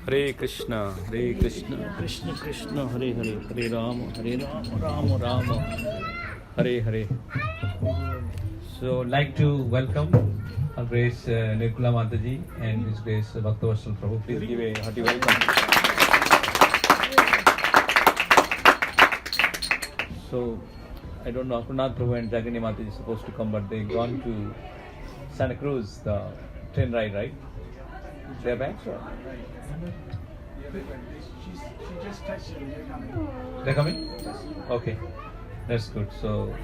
Hare Krishna, Krishna Krishna, Hare Hare, Hare Rama, Rama Rama, Hare Hare. So, like to welcome Her Grace Nirkula Mataji and His Grace Bhaktavatsal Prabhu. Please give a hearty welcome. So, I don't know, Akunath Prabhu and Jagani Mataji is supposed to come, but they gone to Santa Cruz, the train ride, right? They're back? She just texted me, they're coming. They're coming? Okay, that's good. So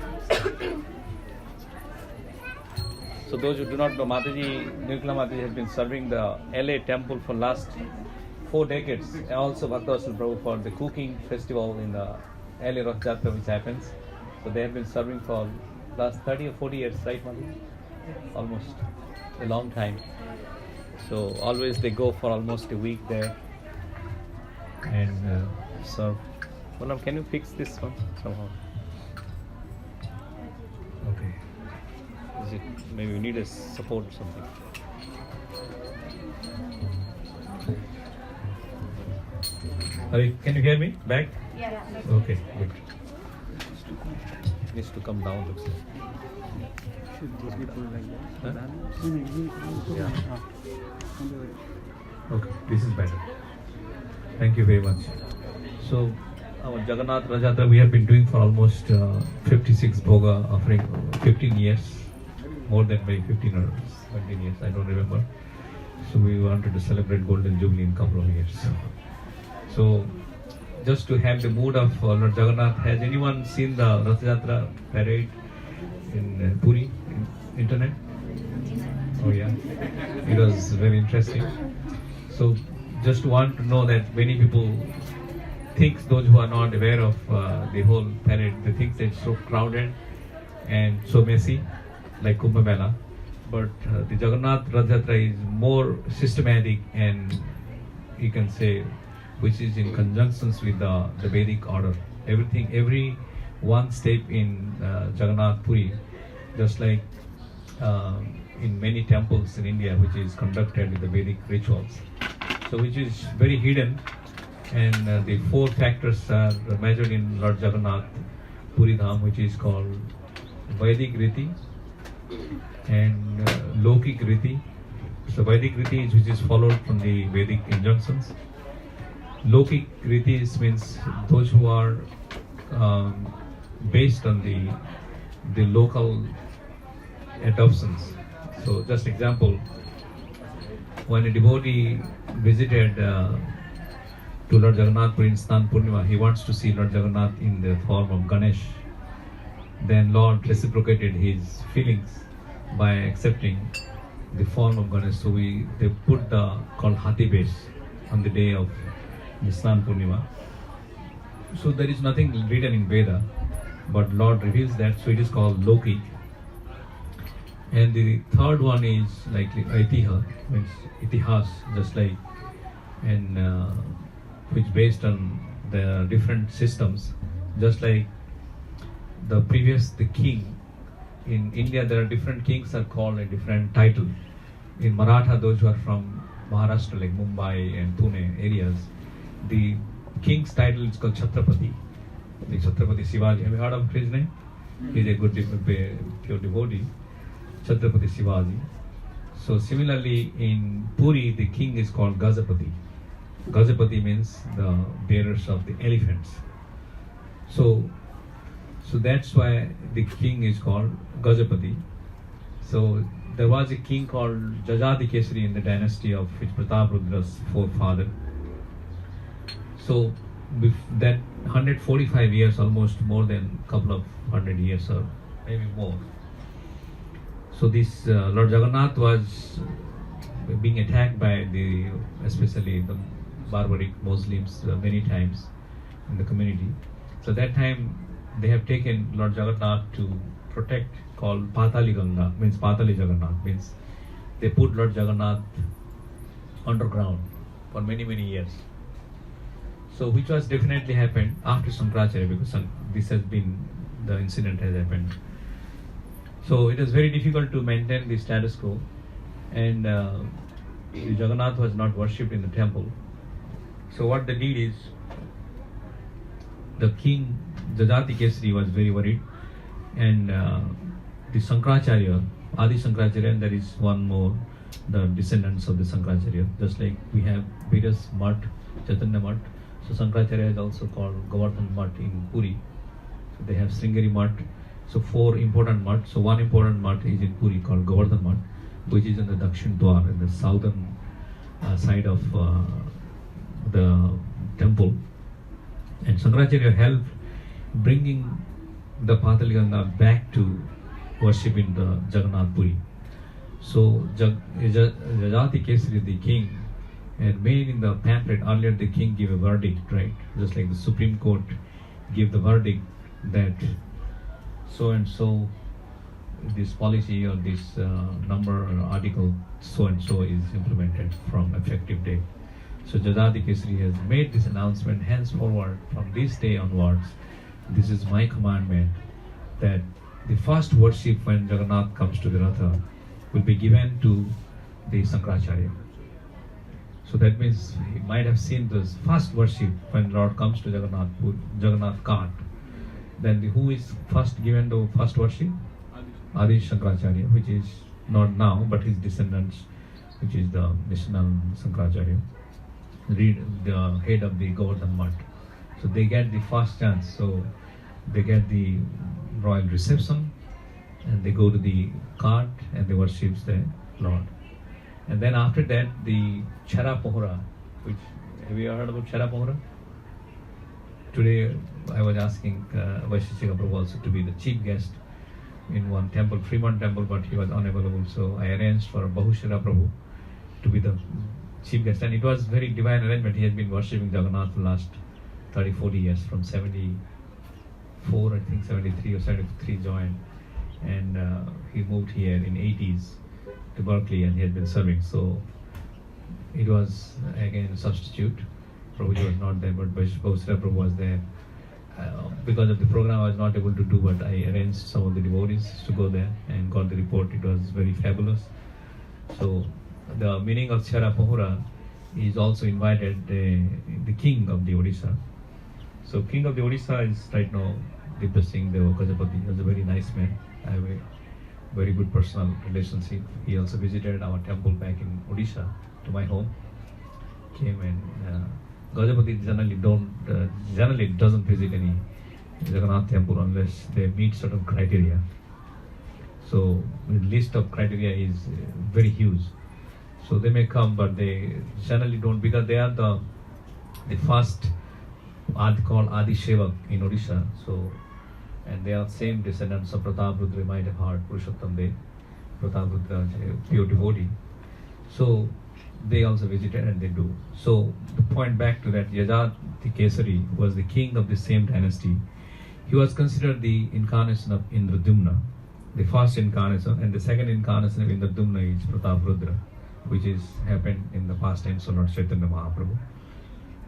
those who do not know, Mataji, Nirkula Mataji has been serving the LA temple for last 4 decades, and also Bhaktavatsal Prabhu for the cooking festival in the LA Rath Yatra which happens. So they have been serving for last 30 or 40 years, right Mataji? Almost a long time. So always they go for almost a week there and serve. Well, can you fix this one somehow? Okay. Is it maybe we need a support or something? Can you hear me? Back? Yeah. Okay, good. Needs to come down, looks like. Should these people like that? Huh? Yeah. Yeah. Okay, this is better. Thank you very much. So, our Jagannath Rath Yatra we have been doing for almost 56 Bhoga, offering 15 years, more than maybe 15 or 17 years, I don't remember. So, we wanted to celebrate Golden Jubilee in a couple of years. So, just to have the mood of Lord Jagannath, has anyone seen the Rath Yatra parade in Puri, in internet? Oh yeah, it was very interesting. So, just want to know that many people think, those who are not aware of the whole parade, they think that it's so crowded and so messy, like Kumbh Mela. But the Jagannath Rath Yatra is more systematic and you can say, which is in conjunctions with the Vedic order. Every one step in Jagannath Puri, just like in many temples in India, which is conducted with the Vedic rituals. So which is very hidden, and the 4 factors are measured in Lord Jagannath Puri Dham, which is called Vedic Riti and Lokik Riti. So Vedic Riti is which is followed from the Vedic injunctions. Lokik Riti means those who are based on the local adoptions. So just example, when a devotee visited to Lord Jagannath Puri in Snan Purnima, he wants to see Lord Jagannath in the form of Ganesh. Then Lord reciprocated his feelings by accepting the form of Ganesh. So they put the called Hathi base on the day of the Snan Purnima. So there is nothing written in Veda, but Lord reveals that, so it is called Lokik. And the third one is like Aitiha, means Itihas, just like, and which based on the different systems, just like the king. In India there are different kings are called a different title. In Maratha, those who are from Maharashtra like Mumbai and Pune areas, the king's title is called Chhatrapati. Like Chhatrapati Shivaji. Have you heard of his name? He is a good pure devotee. Chhatrapati Shivaji. So similarly in Puri the king is called Gajapati. Gajapati means the bearers of the elephants. So that's why the king is called Gajapati. So there was a king called Jajati Kesari in the dynasty of which Pratap Rudra's forefather. So with that 145 years, almost more than a couple of 100 years or maybe more. So this Lord Jagannath was being attacked by especially the barbaric Muslims many times in the community. So that time they have taken Lord Jagannath to protect, called Patali Ganga, means Patali Jagannath, means they put Lord Jagannath underground for many years. So which was definitely happened after Sankaracharya, because this has been, the incident has happened. So it is very difficult to maintain the status quo, and the Jagannath was not worshipped in the temple. So what they did is, the king Jajati Kesari was very worried, and the Sankaracharya, Adi Sankaracharya, and there is one more, the descendants of the Sankaracharya, just like we have various Math, Chaitanya Math. So Sankaracharya is also called Govardhan Math in Puri. So they have Sringeri Math. So 4 important Math. So one important Math is in Puri called Govardhan Math, which is in the Dakshin Dwar, in the southern side of the temple. And Sankaracharya helped bringing the Patalganga back to worship in the Jagannath Puri. So Jajati Kesari, the king, and made in the pamphlet earlier, the king gave a verdict, right? Just like the Supreme Court gave the verdict that so and so this policy or this number or article so and so is implemented from effective date. So Jajati Kesari has made this announcement, henceforward from this day onwards, this is my commandment, that the first worship when Jagannath comes to the Ratha will be given to the Sankaracharya. So that means he might have seen this first worship when Lord comes to Jagannath cart. Then who is first given the first worship? Adi Shankaracharya, which is not now, but his descendants, which is the Nishanand Shankaracharya, the head of the Govardhan Math. So they get the first chance. So they get the royal reception, and they go to the cart and they worship the Lord. And then after that, the Chara Pohora, which, have you heard about Chara Pohora? Today I was asking Vaisheshika Prabhu also to be the chief guest in one temple, Fremont temple, but he was unavailable. So I arranged for Bahushara Prabhu to be the chief guest. And it was very divine arrangement. He has been worshipping Jagannath for the last 30-40 years, from 74, I think 73 or 73 joined. And he moved here in 80s to Berkeley, and he had been serving. So it was again a substitute. Prabhuji was not there, but Bahushara Prabhu was there. Because of the program I was not able to do, but I arranged some of the devotees to go there and got the report. It was very fabulous. So the meaning of Chara Pohora is also invited the king of the Odisha. So king of the Odisha is right now Dibya Singh Deva Gajapati. He was a very nice man. I have a very good personal relationship. He also visited our temple back in Odisha, to my home. Came and Gajapati generally doesn't visit any Jagannath temple unless they meet certain criteria. So the list of criteria is very huge. So they may come, but they generally don't, because they are the first called Adi Shevak in Odisha. So, and they are same descendants of Pratap Rudra, you might have heard, Purushottam Dev, Pratap Rudra, a pure devotee. So they also visited and they do. So to point back to that, Jajati Kesari was the king of the same dynasty. He was considered the incarnation of Indradumna, the first incarnation, and the second incarnation of Indradumna is Pratap Rudra, which is happened in the past tense of Lord Chaitanya Mahaprabhu.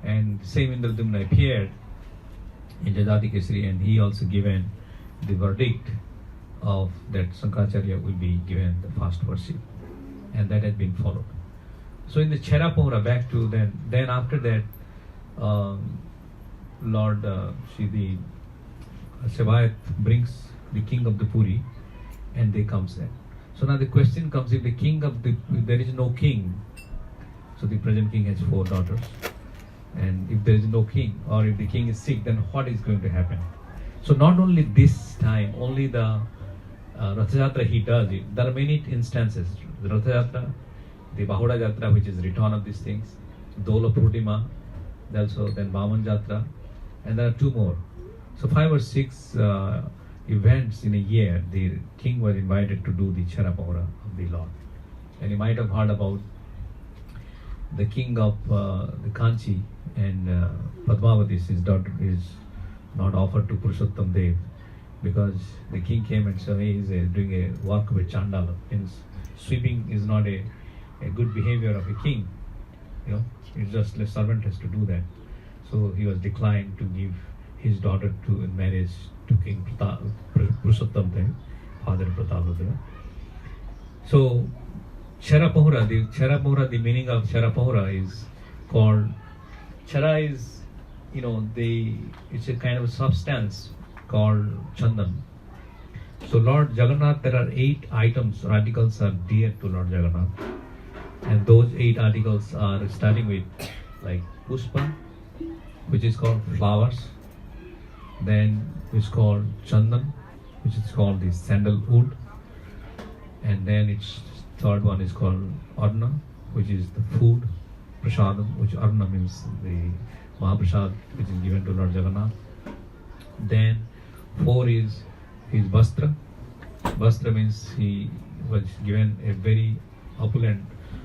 And same Indradumna appeared in Jajati Kesari, and he also given the verdict of that Sankaracharya will be given the first worship, and that has been followed. So in the Chera Pohora, back to then after that, Lord Shri Sevaiyat brings the king of the Puri, and they comes there. So now the question comes, if there is no king, so the present king has 4 daughters, and if there is no king, or if the king is sick, then what is going to happen? So not only this time, only the Ratha Yatra he does it. There are many instances. The Ratha Yatra, the Bahuda Yatra, which is return of these things, Dola Purnima, also then Vaman Yatra, and there are 2 more. So 5 or 6 events in a year, the king was invited to do the Chera Pohora of the Lord. And you might have heard about the king of the Kanchi, and Padmavati, his daughter, is not offered to Purushottam Dev, because the king came and said he is doing a work with Chandala. Means sweeping is not a good behavior of a king. It's just a servant has to do that. So he was declined to give his daughter in marriage to King Purushottam Dev, father of Pratap Rudra. So Chara Pohra, the meaning of Chara Pohra is called, Chara is, it's a kind of substance called Chandan. So Lord Jagannath, there are 8 items or articles are dear to Lord Jagannath. And those 8 articles are starting with like Puspa, which is called flowers. Then it's called Chandan, which is called the sandalwood. And then its third one is called Arna, which is the food. Prasadam, which Arna means the Mahaprasad, which is given to Lord Jagannath. Then 4 is his Vastra. Vastra means he was given a very opulent.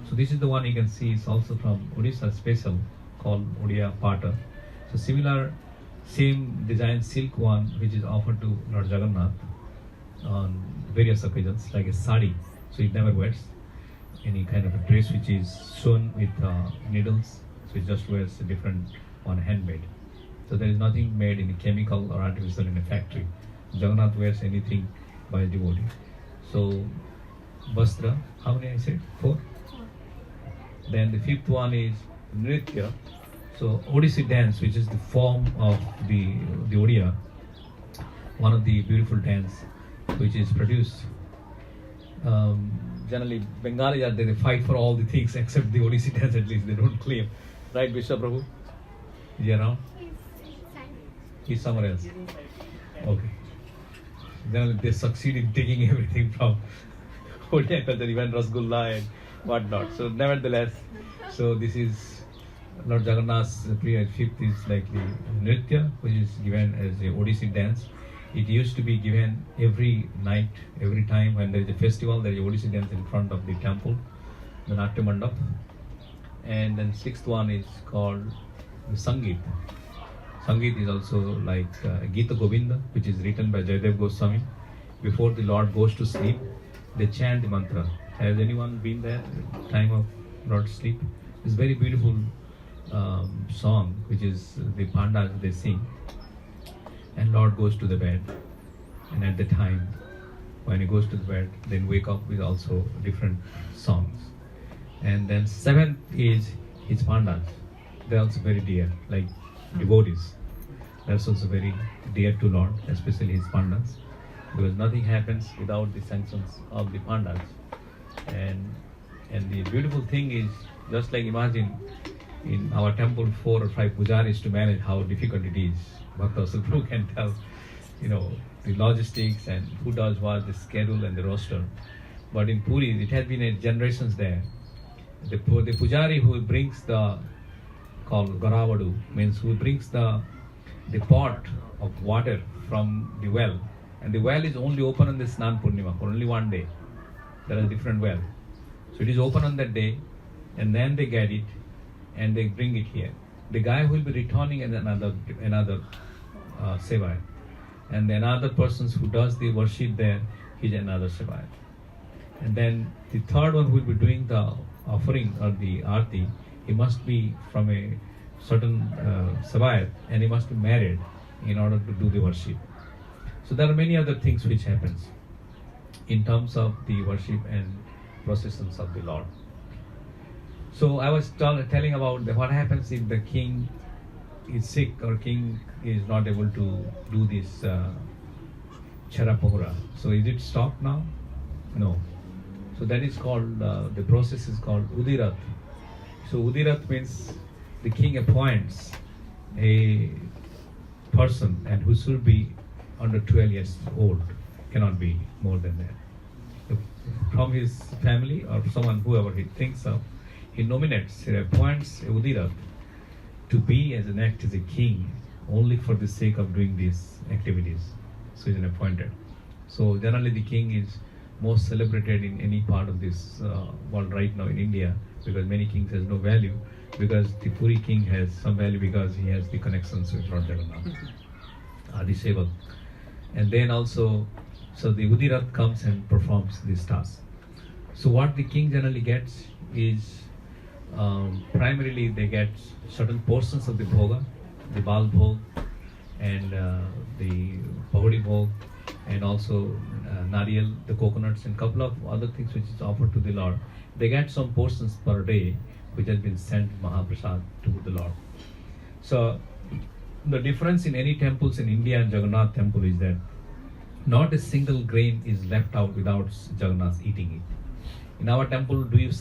So this is the one you can see is also from Odisha special called Odia Pata. So similar, same design silk one which is offered to Lord Jagannath on various occasions like a sari. So it never wears any kind of a dress which is sewn with needles. So it just wears a different one handmade. So there is nothing made in a chemical or artificial in a factory. Jagannath wears anything by a devotee. So Vastra, how many I said? 4? Then the 5th one is Nritya. So Odissi dance, which is the form of the Odia, one of the beautiful dance which is produced. Generally Bengalis are there, they fight for all the things except the Odissi dance, at least they don't claim. Right, Bishop Prabhu? Is he around? He's somewhere else. Okay. Generally they succeed in taking everything from Odia culture, even Rasgulla and whatnot. So nevertheless, so this is Lord Jagannath's 5th is like the Nritya, which is given as a Odissi dance. It used to be given every night, every time when there is a festival, there is Odissi dance in front of the temple, the Natya Mandap. And then 6th one is called the Sangeet. Sangeet is also like Gita Govinda, which is written by Jayadev Goswami. Before the Lord goes to sleep, they chant the mantra. Has anyone been there at the time of Lord's sleep? It's very beautiful song, which is the pandas they sing. And Lord goes to the bed. And at the time, when he goes to the bed, then wake up with also different songs. And then 7th is his pandas. They're also very dear, like devotees. That's also very dear to Lord, especially his pandas, because nothing happens without the sanctions of the pandas. And the beautiful thing is, just like imagine in our temple 4 or 5 pujaris to manage how difficult it is. Bhakta Prabhu can tell, the logistics and who does what, the schedule and the roster. But in Puri, it has been generations there. The pujari who brings called Garavadu, means who brings the pot of water from the well. And the well is only open on the Snan Purnima for only one day. There is a different well. So it is open on that day, and then they get it, and they bring it here. The guy who will be returning is another Sevai. And then other persons who does the worship there, he's another Sevai. And then the third one who will be doing the offering or the arti, he must be from a certain Sevai, and he must be married in order to do the worship. So there are many other things which happens in terms of the worship and processions of the Lord. So I was telling about what happens if the king is sick or king is not able to do this Chara Pohra. So is it stopped now? No. So that is called, the process is called Udirat. So Udirat means the king appoints a person and who should be under 12 years old, cannot be more than that. From his family or someone, whoever he thinks of, he nominates, he appoints a Udirat to be as an act as a king only for the sake of doing these activities. So he's an appointed. So generally the king is most celebrated in any part of this world right now in India, because many kings has no value, because the Puri king has some value because he has the connections with Lord Jagannath, Adi Sevak. And then also, so the Udirat comes and performs this task. So what the king generally gets is, primarily they get certain portions of the bhoga, the bal bhog, and the pahodi bhog, and also nariyal, the coconuts, and couple of other things which is offered to the Lord. They get some portions per day, which has been sent Mahaprasad to the Lord. So the difference in any temples in India and Jagannath temple is that not a single grain is left out without Jagannath eating it. In our temple, do you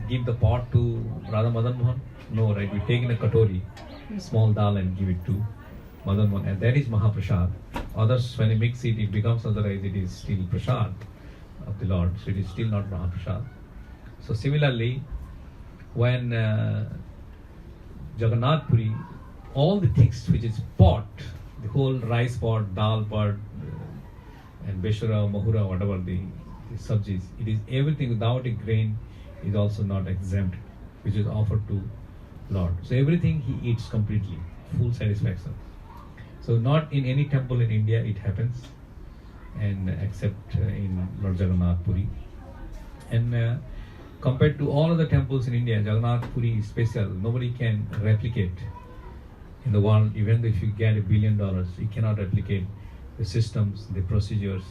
give the pot to Radha Madan Mohan? No, right? We take in a katori, small dal, and give it to Madan Mohan, and that is Mahaprasad. Others, when you mix it, it becomes otherwise it is still Prasad of the Lord, so it is still not Mahaprasad. So similarly, when Jagannath Puri, all the things which is pot, the whole rice pot, dal pot, and beshara, mahura, whatever the sabjis, it is everything without a grain is also not exempt, which is offered to Lord. So everything he eats completely, full satisfaction. So not in any temple in India it happens, and except in Lord Jagannath Puri. And compared to all other temples in India, Jagannath Puri is special. Nobody can replicate in the world. Even if you get $1 billion, you cannot replicate the systems, the procedures,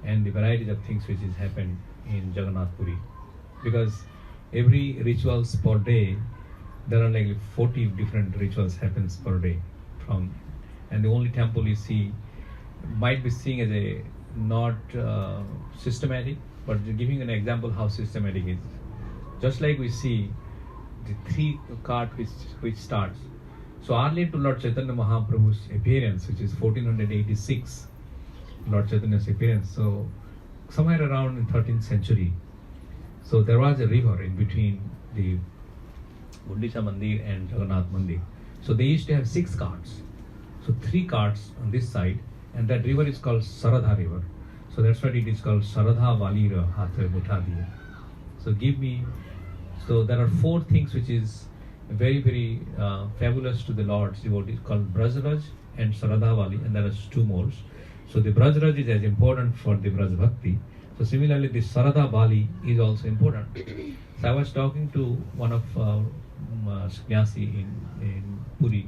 and the varieties of things which has happened in Jagannath Puri. Because every rituals per day, there are like 40 different rituals happens per day. And the only temple you see might be seen as a not systematic, but giving an example how systematic it is. Just like we see the 3 cart which starts. So earlier to Lord Chaitanya Mahaprabhu's appearance, which is 1486, Lord Chaitanya's appearance. So somewhere around in 13th century, so there was a river in between the Gundicha Mandir and Jagannath Mandir. So they used to have 6 carts. So 3 carts on this side, and that river is called Saradha River. So that's what it is called, Saradha Valira Hatha Mutha Diya. So so there are 4 things which is very, very fabulous to the Lord's devotees, called Brajraj and Saradha Vali, and there are 2 more. So the Brajraj is as important for the Braj Bhakti. So similarly, the Saradha Vali is also important. So I was talking to one of sannyasi in Puri,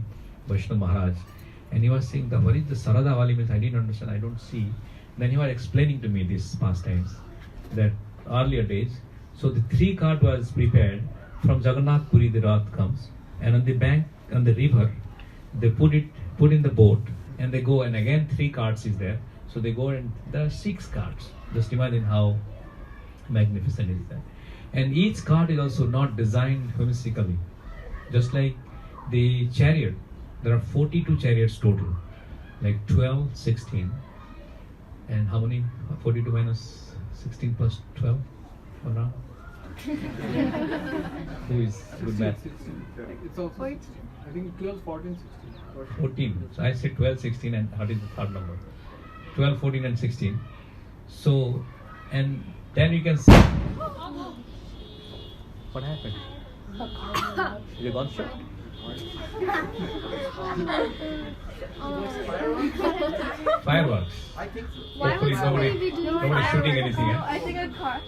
Vaishnav Maharaj, and he was saying that what is the Saradha Vali means. I didn't understand, I don't see. Then he was explaining to me these pastimes, that earlier days, so the 3 cart was prepared from Jagannath Puri, the Rath comes, and on the bank, on the river, they put in the boat, and they go, and again 3 carts is there. So they go, and there are 6 carts. Just imagine how magnificent is that. And each cart is also not designed holistically. Just like the chariot, there are 42 chariots total, like 12, 16, and how many? 42 minus 16 plus 12? Or now? Who is good math? It's also, I think 12, 14, 16. 14. So I said 12, 16, and what is the third number? 12, 14, and 16. So, and then you can see. What happened? Is it gunshot? Fireworks. I think so. Why Hopefully would somebody nobody- be doing nobody's shooting fireworks? anything, No, eh? I think a car.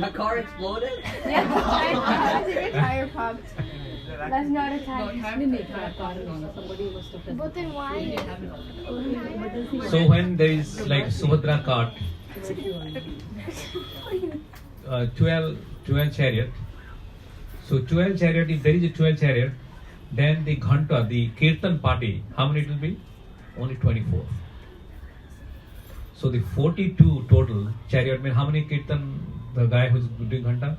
A car exploded? Yeah, I think a tire popped. That's not a tire. Somebody must have. But then why? So when there is like Subhadra cart, 12 chariot. So 12 chariot, if there is a 12 chariot, then the ghanta, the kirtan party, how many it will be? Only 24. So the 42 total chariot means how many kirtan the guy who's doing ghanta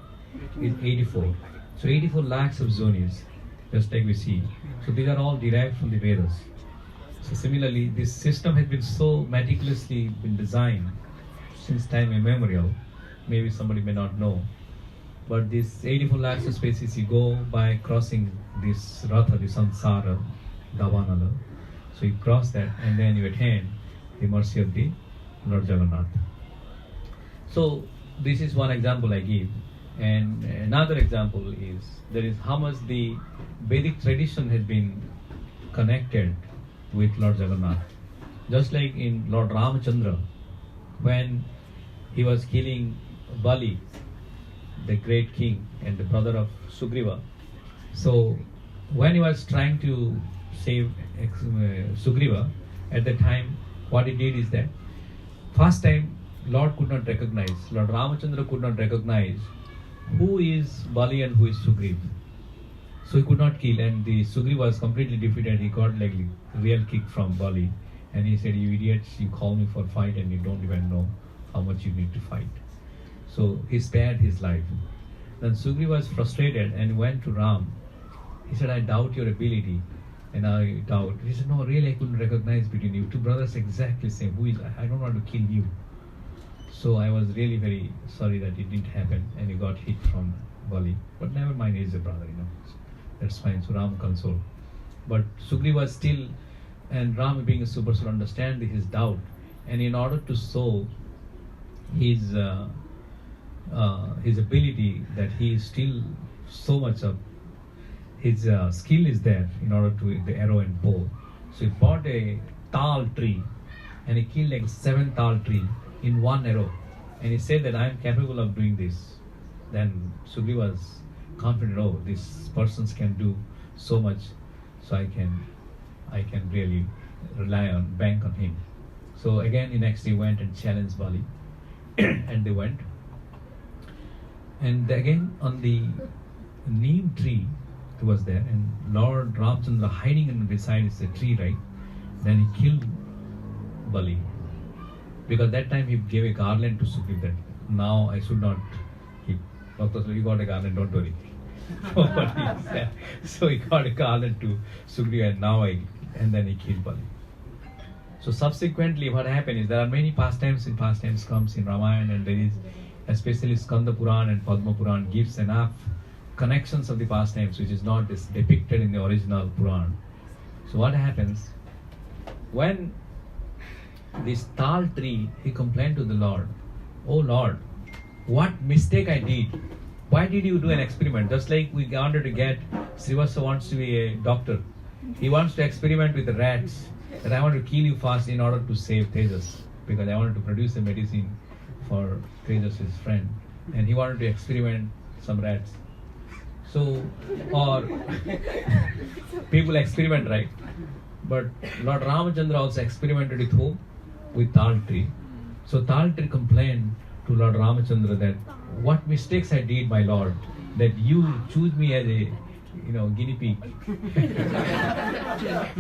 is 84. So 84 lakhs of zonis, just like we see. So these are all derived from the Vedas. So similarly, this system has been so meticulously been designed since time immemorial. Maybe somebody may not know, but this 84 lakhs of species you go by crossing this Ratha, the Samsara, Davanala. So you cross that and then you attain the mercy of the Lord Jagannath. So this is one example I give. And another example is there is how much the Vedic tradition has been connected with Lord Jagannath. Just like in Lord Ramachandra, when he was killing Bali, the great king and the brother of Sugriva. So when he was trying to save Sugriva, at the time, what he did is that first time Lord could not recognize, Lord Ramachandra could not recognize who is Bali and who is Sugriv. So he could not kill, and the Sugriv was completely defeated. He got like real kick from Bali, and he said, "You idiots! You call me for fight, and you don't even know how much you need to fight." So he spared his life. Then Sugriv was frustrated and went to Ram. He said, "I doubt your ability." And I doubt. He said, "No, really, I couldn't recognize between you. Two brothers exactly same. Who is? I don't want to kill you." So I was really very sorry that it didn't happen, and he got hit from Bali. But never mind, he's a brother, That's fine. So Ram consoled. But Sugriva was still, and Ram being a super soul understand his doubt, and in order to show his ability that he is still so much of his skill is there in order to the arrow and bow. So he bought a tal tree and he killed like 7 tal tree in one arrow, and he said that I am capable of doing this. Then Sugriva was confident, oh, these persons can do so much, so I can really bank on him. So again, the next day went and challenged Bali, and they went. And again on the neem tree he was there, and Lord Ramchandra hiding in beside the tree, right? Then he killed Bali, because that time he gave a garland to Sugriva that now I should not keep. Doctor said, "You got a garland, don't worry." So he got a garland to Sugriva, and then he killed Bali. So subsequently what happened is there are many pastimes comes in Ramayana, and there is especially Skanda Puran and Padma Puran gives enough connections of the pastimes which is not depicted in the original Puran. So what happens when this tal tree, he complained to the Lord, "Oh Lord, what mistake I did. Why did you do an experiment?" Just like we wanted to get, Srivastava wants to be a doctor. He wants to experiment with the rats. That I want to kill you fast in order to save Tejas, because I wanted to produce a medicine for Tejas, his friend. And he wanted to experiment some rats. So, or people experiment, right? But Lord Ramachandra also experimented with whom? With tal tree. So tal tree complained to Lord Ramachandra that what mistakes I did, my Lord, that you choose me as a guinea pig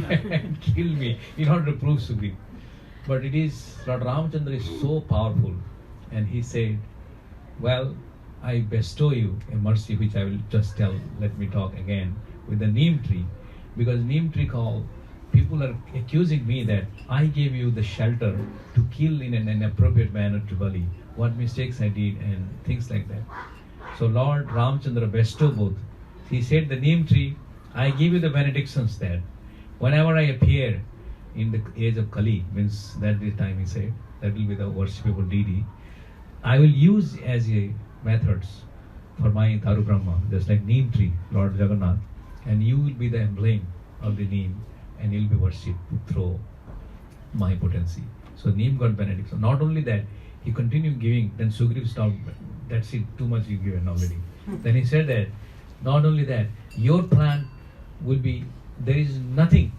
and kill me in order to prove Sugriva. But it is Lord Ramachandra is so powerful, and he said, "Well, I bestow you a mercy which I will just tell. Let me talk again with the neem tree, because neem tree call people are accusing me that I gave you the shelter to kill in an inappropriate manner to Bali. What mistakes I did and things like that." So Lord Ramachandra bestowed both. He said, "The neem tree, I give you the benedictions that whenever I appear in the age of Kali," means that the time he said, that will be the worshipable deity, "I will use as a methods for my Daru Brahma, just like neem tree, Lord Jagannath, and you will be the emblem of the neem, and you will be worshipped through my potency." So neem got benediction. Not only that, he continued giving. Then Sugriva stopped. That's it, too much you've given already. Then he said that, not only that, your plant will be, there is nothing,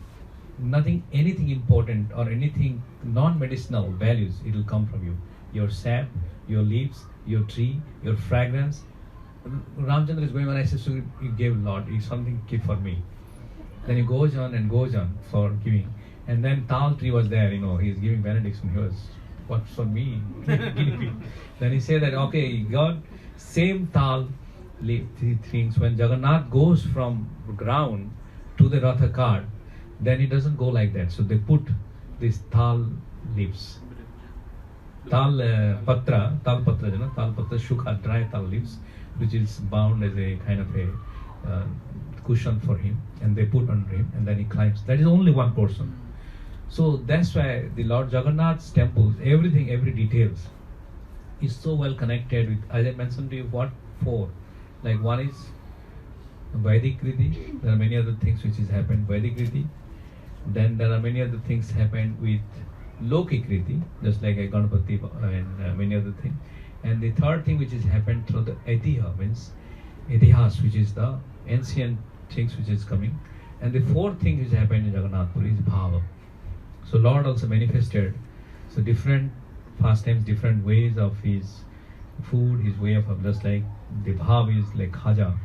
anything important or anything non-medicinal values, it will come from you. Your sap, your leaves, your tree, your fragrance. Ramchandra is going on, I said, "Sugriva, you gave a lot, it's something keep for me." Then he goes on for giving. And then tal tree was there, he's giving benediction. He was, "What's for me?" Then he said that, okay, God, same tal things, when Jagannath goes from ground to the Ratha cart, then it doesn't go like that. So they put these tal leaves. Tal patra, shukha, dry tal leaves, which is bound as a kind of a cushion for him, and they put under him, and then he climbs. That is only one portion. So that's why the Lord Jagannath's temples, everything, every details is so well connected with, as I mentioned to you, what for? Like one is Vedic Riti, there are many other things which has happened Vedic Riti. Then there are many other things happened with Lokik Riti, just like a Ganapati and many other things. And the third thing which has happened through the Etiha, means Itihas, which is the ancient things which is coming. And the fourth thing which happened in Jagannath Puri is bhava. So Lord also manifested. So different pastimes, different ways of his food, his way of just like the bhav is like khaja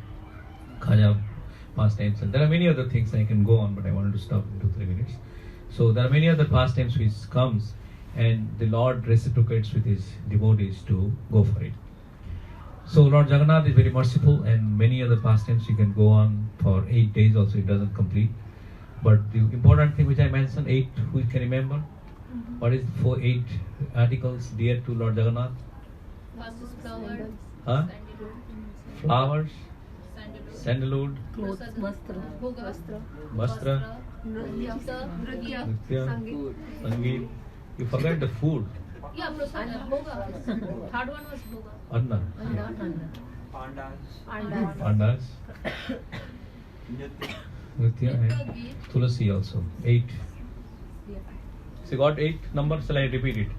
pastimes, and there are many other things I can go on, but I wanted to stop in 2-3 minutes. So there are many other pastimes which comes, and the Lord reciprocates with his devotees to go for it. So Lord Jagannath is very merciful, and many other pastimes you can go on for 8 days also, it doesn't complete. But the important thing which I mentioned, 8, who can remember? What is 8 articles dear to Lord Jagannath? First is flower, Huh? sandalwood, Flowers, sandalwood, sandalwood, Clothes, vastra. bhoga, vastra, nritya, nritya, sangeet. You forgot the food, yeah, bhoga. Third one was bhoga. anna, Not Anna. pandas, nritya, and Nitya, Geet, tulasi also. 8. So you got 8 numbers, shall I repeat it?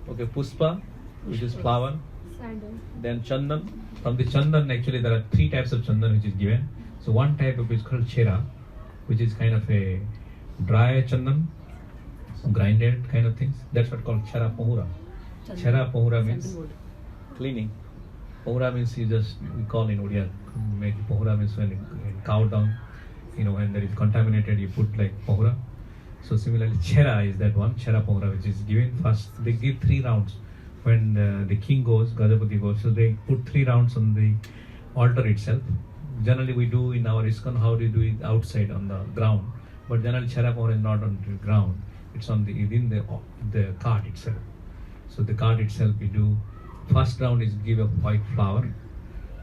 Okay, Puspa, which is flower. Sandal. Then Chandan. From the Chandan, actually, there are 3 types of Chandan which is given. So one type of is called Chera, which is kind of a dry Chandan, grinded kind of things. That's what called Chera Pohura. Chera Pohura means Sandalwood. cleaning. Pohura means we call in Odia, make Pohura means when in cow dung, when there is contaminated, you put like Pohura. So similarly, Chera is that one, Chera Pohura, which is given first. They give 3 rounds. When the king goes, Gajapati goes, so they put 3 rounds on the altar itself. Generally we do in our ISKCON, how do you do it outside on the ground? But generally Chera Pohura is not on the ground, it's on within the cart itself. So the cart itself we do, first round is give a white flower,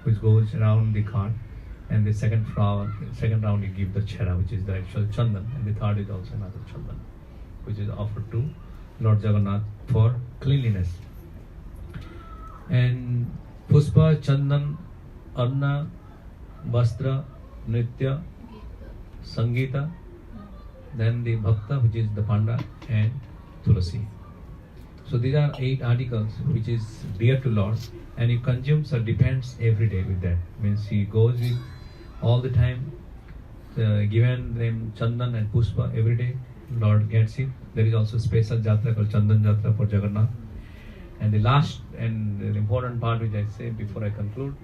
which goes around the cart. And the second round you give the Chera, which is the actual Chandan. And the third is also another Chandan, which is offered to Lord Jagannath for cleanliness. And Puspa, Chandan, Anna, Vastra, Nritya, Sangeeta, then the Bhakta, which is the Panda, and Tulasi. So these are 8 articles which is dear to Lord, and he consumes or depends every day with that. Means he goes with all the time, given them Chandan and Puspa every day. Lord gets it. There is also special Jatra called Chandan Jatra for Jagannath. And the last and the important part which I say before I conclude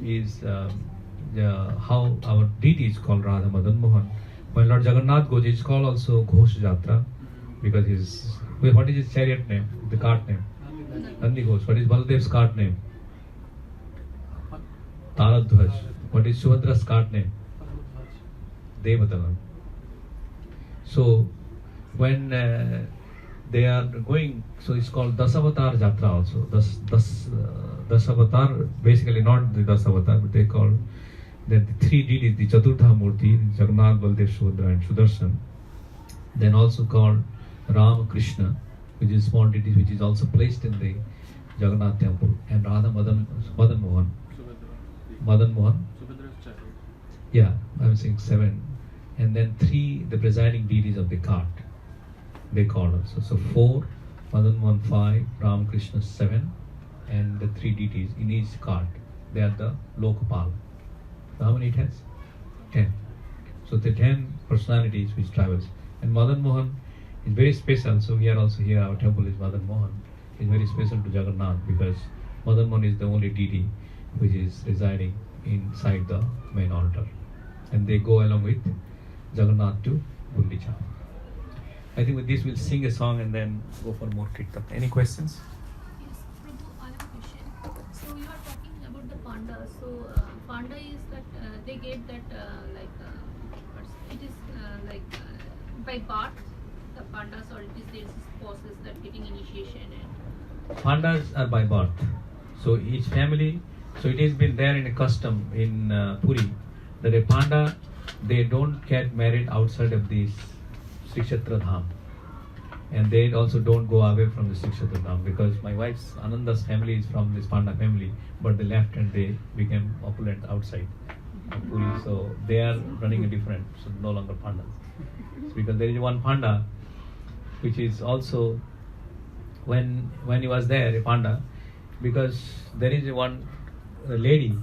is how our deity is called Radha Madan Mohan. When Lord Jagannath goes, it's called also Ghosh Jatra, because what is his chariot name, the cart name? Nandi Ghosh. What is Baladev's cart name? Taradhwaj. What is Subhadra's cart name? Devadavan. So when they are going, so it's called Dasavatar Jatra also. Dasavatar, basically not the Dasavatar, but they call the 3 deities, the Chaturdha Murti, Jagannath, Baldev, Subhadra and Sudarshan. Then also called Ram Krishna, which is small deities, which is also placed in the Jagannath temple, and Radha Madan Mohan. Madan Mohan. Yeah, I'm saying 7. And then 3, the presiding deities of the cart, they call also. So 4, Madan Mohan 5, Ram Krishna 7, and the 3 deities in each cart. They are the Lokapal. So how many it has? 10. So the 10 personalities which travels. And Madan Mohan is very special. So we are also here, our temple is Madan Mohan. It's very special to Jagannath because Madan Mohan is the only deity which is residing inside the main altar. And they go along with Jagannath to Gundicha. I think with this we'll sing a song and then go for more kirtan. Any questions? Yes, Prabhu, I have a question. So you are talking about the panda. So panda is that they get that it is by birth the pandas, or it is there is this process that getting initiation and Pandas are by birth. So each family, so it has been there in a custom in Puri that a panda, they don't get married outside of this Sri Kshetra Dham. And they also don't go away from the Sri Kshetra Dham, because my wife's Ananda's family is from this panda family, but they left and they became opulent outside of Puri. So they are running a different, so no longer pandas. So because there is one panda which is also when he was there, a panda, because there is one lady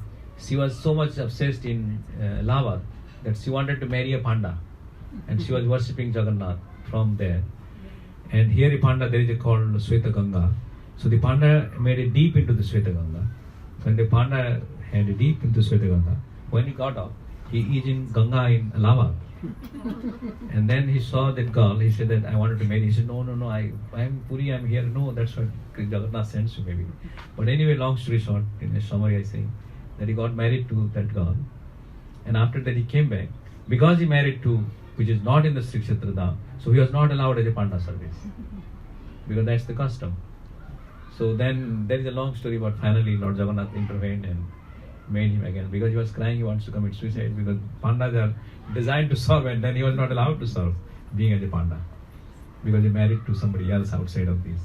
she was so much obsessed in Allahabad that she wanted to marry a panda, and she was worshipping Jagannath from there. And here in Panda there is a called Sweta Ganga. So the panda made it deep into the Sweta Ganga. When the panda had it deep into Sweta Ganga, when he got up, he is in Ganga in Allahabad. And then he saw that girl, he said that I wanted to marry. He said, no, I'm Puri, I'm here. No, that's what Jagannath sends you maybe. But anyway, long story short, in a summary I say, that he got married to that girl. And after that he came back. Because he married to, which is not in the Sri Kshetra Dham, so he was not allowed as a panda service. Because that's the custom. So then there is a long story, but finally Lord Jagannath intervened and made him again. Because he was crying, he wants to commit suicide, because pandas are designed to serve, and then he was not allowed to serve being as a panda. Because he married to somebody else outside of this.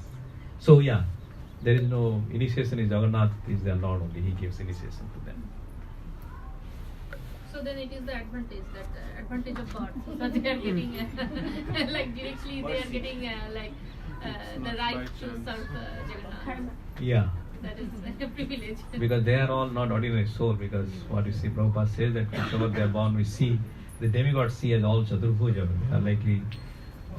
So yeah, there is no initiation, is Jagannath is their Lord only, he gives initiation to them. So then it is the advantage of God. So they are getting like directly they are getting the right to serve Jagannath. Yeah. That is a privilege. Because they are all not ordinary soul, because what you see, Prabhupada says that whenever they are born, we see, the demigods see as all Chaturbhuja, they are likely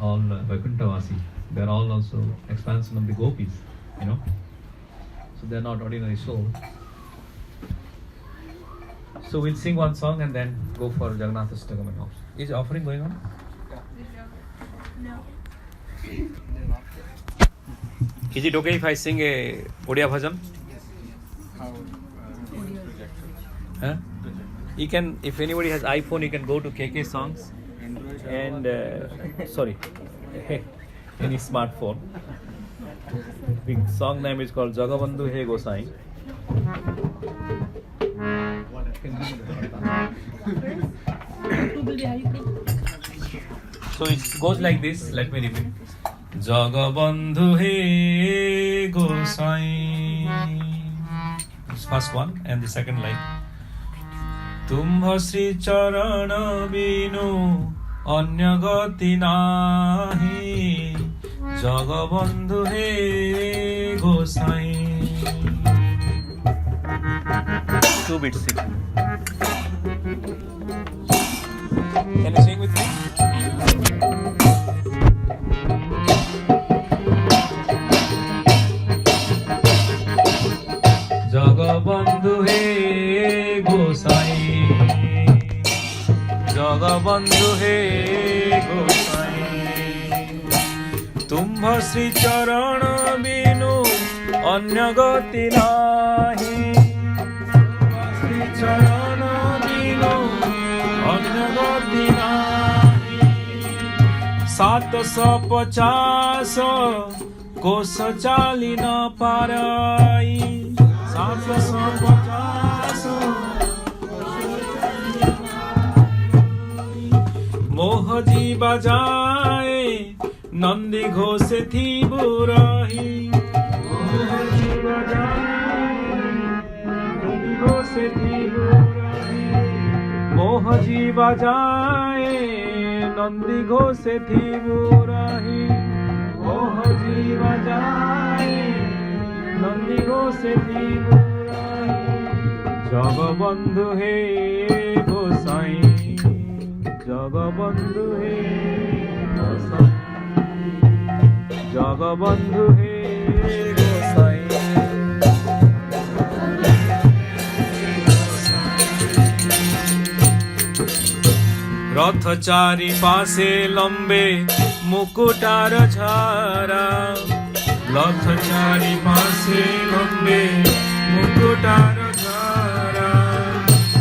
all Vaikunthavasi. They are all also expansion of the gopis, you know. So they are not ordinary soul. So we'll sing one song and then go for Jagannath Astakam and offering. Is offering going on? No. Is it okay if I sing a Odia bhajan? Huh? You can, if anybody has iPhone, you can go to KK Songs and any smartphone. The song name is called Jagabandhu He Gosai. So it goes like this. Let me repeat. Jagabandhu He Gosai. This first one, and the second line. Tumbha Sri Charana Binu Anya Gati Nahi Jagabandhu He Gosai. 2 beats. Can you sing with me? Jagabandhu He Gosai, Jagabandhu He Gosai, Tumbha Sri Charana Binu Anya Gati Nahi, Sri Charana Binu Anya Gati Nahi, 750 कोस चाली न पाराई 750 मोह जी बजाए नंदी घोष थी बुराही मोह जी बजाए नंदी घोष थी बुराही मोह जी बजाए नंदी घोष थी बुराही मोह जी बजाए नंदी घोष थी बुराही जगबंधु हे गोसाई जगबंधु हे गोसाई जगबंधु हे गोसाई रथ चारि पासे लंबे मुकुटार झारा रथ चारि पासे लंबे मुकुटार झारा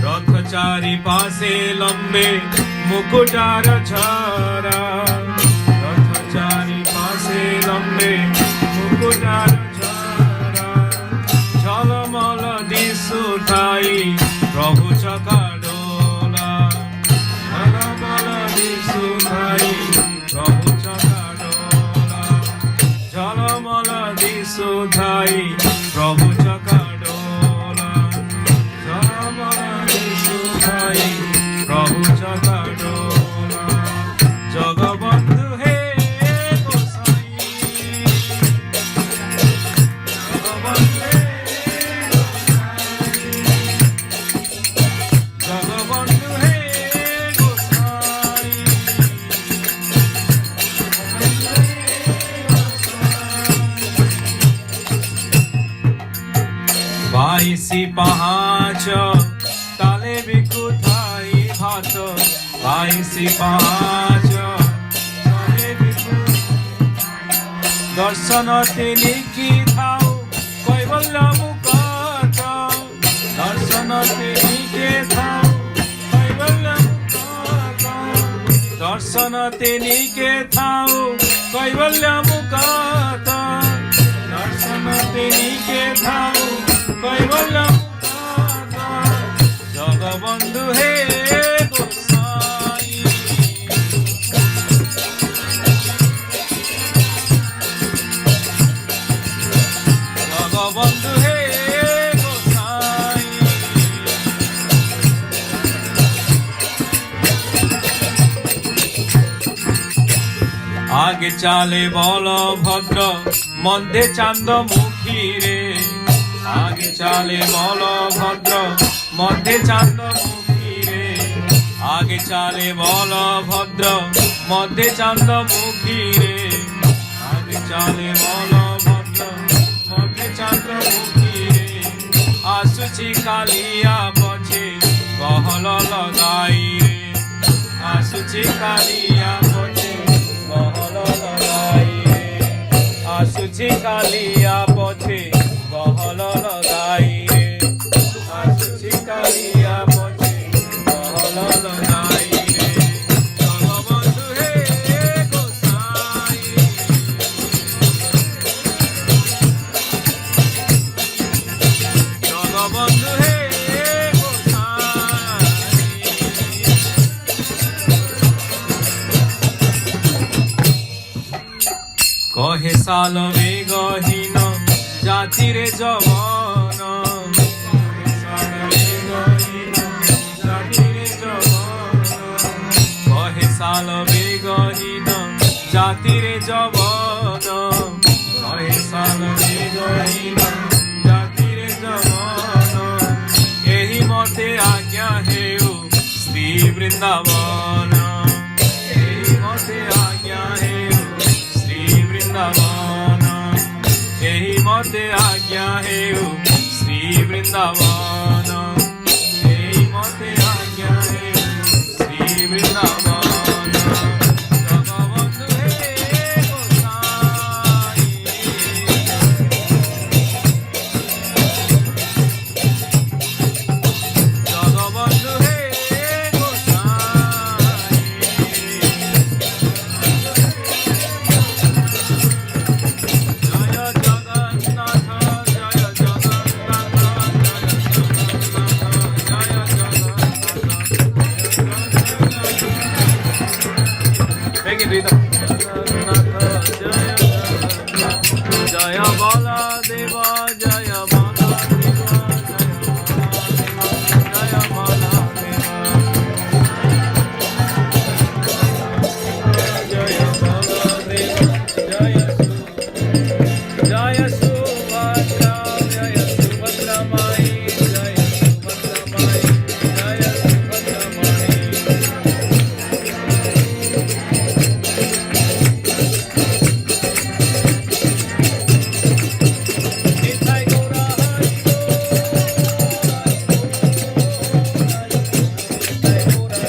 रथ चारि पासे लंबे मुकुटार झारा रथ चारि पासे लंबे मुकुटार झारा झलमल दिसुथाई प्रभु चकाडोला झलमल दिसुथाई प्रभु चकाडोला झलमल दिसुथाई प्रभु चकाडोला झलमल दिसुथाई प्रभु चकाडोला जगबंधु हे गोसाई जगबंधु हे गोसाई আইসি পাহাচ তালে বিকুথাই ভাত আইসি পাহাচ তালে বিকু দর্শন তিনিকি থাও কৈবল্য মুকত দর্শন তিনিকে থাও কৈবল্য মুকত দর্শন তিনিকে থাও কৈবল্য মুকত দর্শন তিনিকে থাও কৈবল্য মুকত জগবন্ধু হে গোসাই জগবন্ধু হে গোসাই আগে চালে বলভদ্র মধ্যে চান্দমুখী রে আগে চালে বলভদ্র মধ্যে চান্দমুখী রে আগে চালে বলভদ্র মধ্যে চান্দমুখী রে আগে চালে বলভদ্র মধ্যে চান্দমুখী রে আসুছি কালিয়া পছে বহল লগাই রে আসুছি কালিয়া পছে বহল লগাই রে আসুছি কালিয়া পছে বহল লগাই রে আসুছি কালিয়া পছে বহল লগাই রে জগবন্ধু হে গোসাই জগবন্ধু হে গোসাই কহে সাল বেগহীন জাতিরে যবন কহে সাল বেগহীন জাতিরে যবন কহে সাল বেগহীন জাতিরে যবন কহে সাল বেগহীন জাতিরে যবন এহি মতে আজ্ঞা হেউ শ্রী বৃন্দাবন এহি মতে আজ্ঞা হেউ শ্রী বৃন্দাবন এহি মতে আজ্ঞা হেউ শ্রী বৃন্দাবন এহি মতে আজ্ঞা হেউ শ্রী বৃন্দাবন জগবন্ধু হে গোসাই জগবন্ধু হে গোসাই জয় জগন্নাথ জয় জগন্নাথ জয় জগন্নাথ Make it rhythm. জয় বলা দেবা জয় বলা দেবা জয় বলা দেবা জয় বলা দেবা জয় সুভদ্রা জয় সুভদ্রা মাই জয় সুভদ্রা মাই জয় সুভদ্রা মাই নিতাই গৌরা হরি নিতাই গৌরা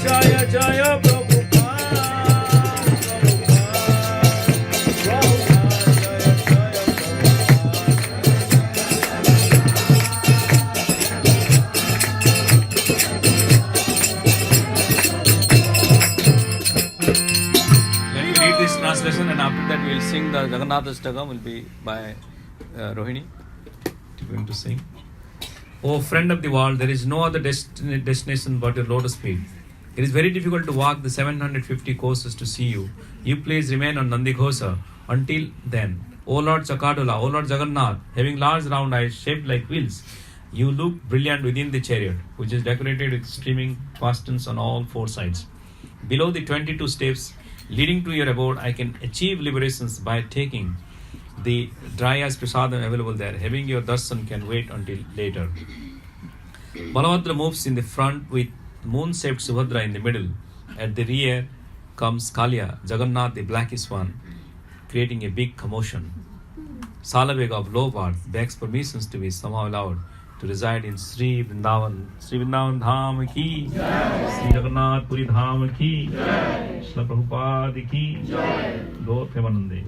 জয় জয় প্রভুপাদ প্রভুপাদ জয় জয় Let me read this translation and after that we will sing the Jagannath Astakam will be by Rohini. She's going to sing. O friend of the world, there is no other destination but your lotus feet. It is very difficult to walk the 750 courses to see you. You please remain on Nandighosa until then. O Lord Chakadula, O Lord Jagannath, having large round eyes shaped like wheels, you look brilliant within the chariot, which is decorated with streaming fastens on all four sides. Below the 22 steps leading to your abode, I can achieve liberations by taking the dry as prasadam available there. Having your darshan can wait until later. Balabhadra moves in the front with moon-shaped Subhadra in the middle. At the rear, comes Kalia, Jagannath, the black swan, creating a big commotion. Salavega of low birth begs permissions to be somehow allowed to reside in Sri Vrindavan. Sri Vrindavan Dham ki, Sri Jagannath Puri Dham ki, Srila Prabhupada ki, Gaur Premanande.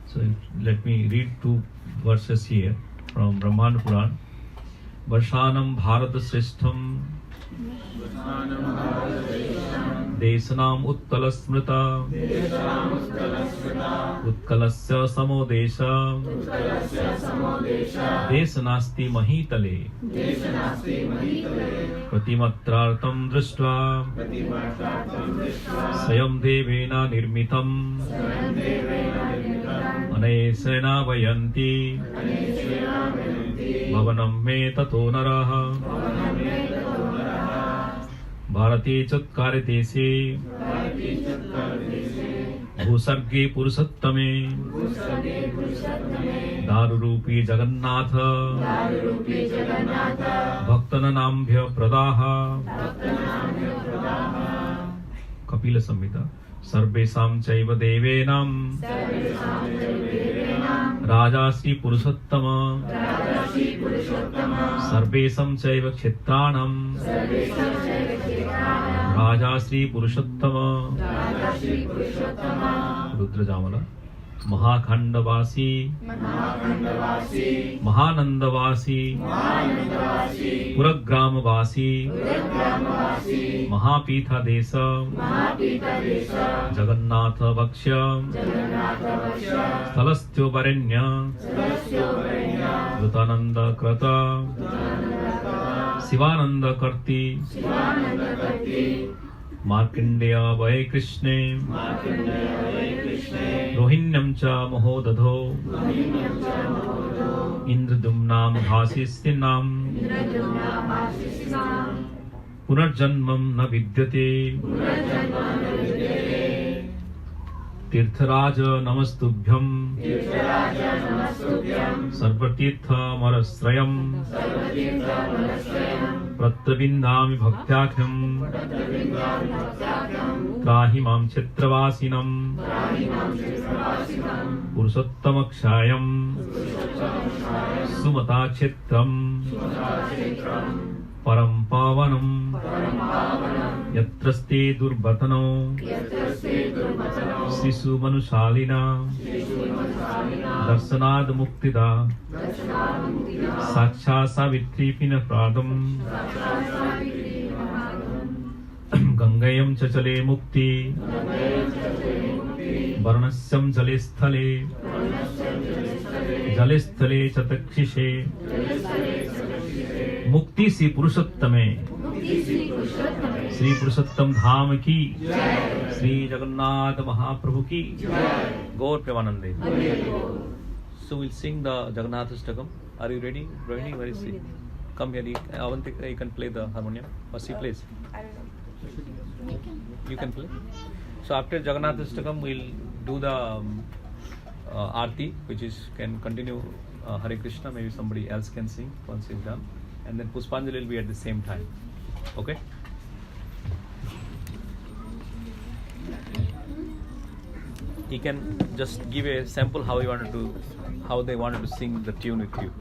So let me read 2 verses here from Brahmana Puran. Varshanam Bharata Srishtham Desanam Uttala Smrita Utkalasya Samodesha Desanasti Mahitale Pratimatrartam Drishtva Swayam Devena Nirmitam Anesena Vayanti Bhavanam Me Tato Naraha Bharati Chatkarite Se Bhusarge Purusattame Darurupi Jagannatha Bhaktananambhya Pradaha Kapila Samhita Sarvesam Chaiva Devenam Raja Sri Purushottama Sarvesam Chaiva Kshetranam Raja Sri Purushottama Rudra Jamala Mahakhandavasi Mahanandavasi Puragramavasi Mahapitha Desa Jagannatha Bhakshya Sthalastyo Varenya Yutananda Krata Sivananda Karti Markandeya Vai Krishne Rohinyam Cha Mahodadho Indradumnam Bhasistinam Punarjanmam Na Vidyate Tirtharaja Namastubhyam Sarvatirtha Marasrayam Pratvindami Bhaktyakhyam Trahimam Chitravasinam Purushottamakshayam Sumata Chitram Param Pavanam Yatraste Durbatano Sisu Manushalina Darsanad Muktida Saksha Savitri Pinapradam Gangayam Chachale Mukti Varnasyam Jalesthale Jalesthale Chatakhishe Mukti Si Purushottame Sri Purushottam Dham ki Sri Jagannath Mahaprabhu ki Gaur Premanande. So we'll sing the Jagannath Ashtakam. Are you ready? Rohini, where is he? Come here. Avantika, you can play the harmonium. Or she plays? I don't know. You can play. So after Jagannath Ashtakam, we'll do the Aarti, which is can continue Hare Krishna. Maybe somebody else can sing once it's done. And then Puspanjali will be at the same time. Okay? He can just give a sample how they wanted to sing the tune with you.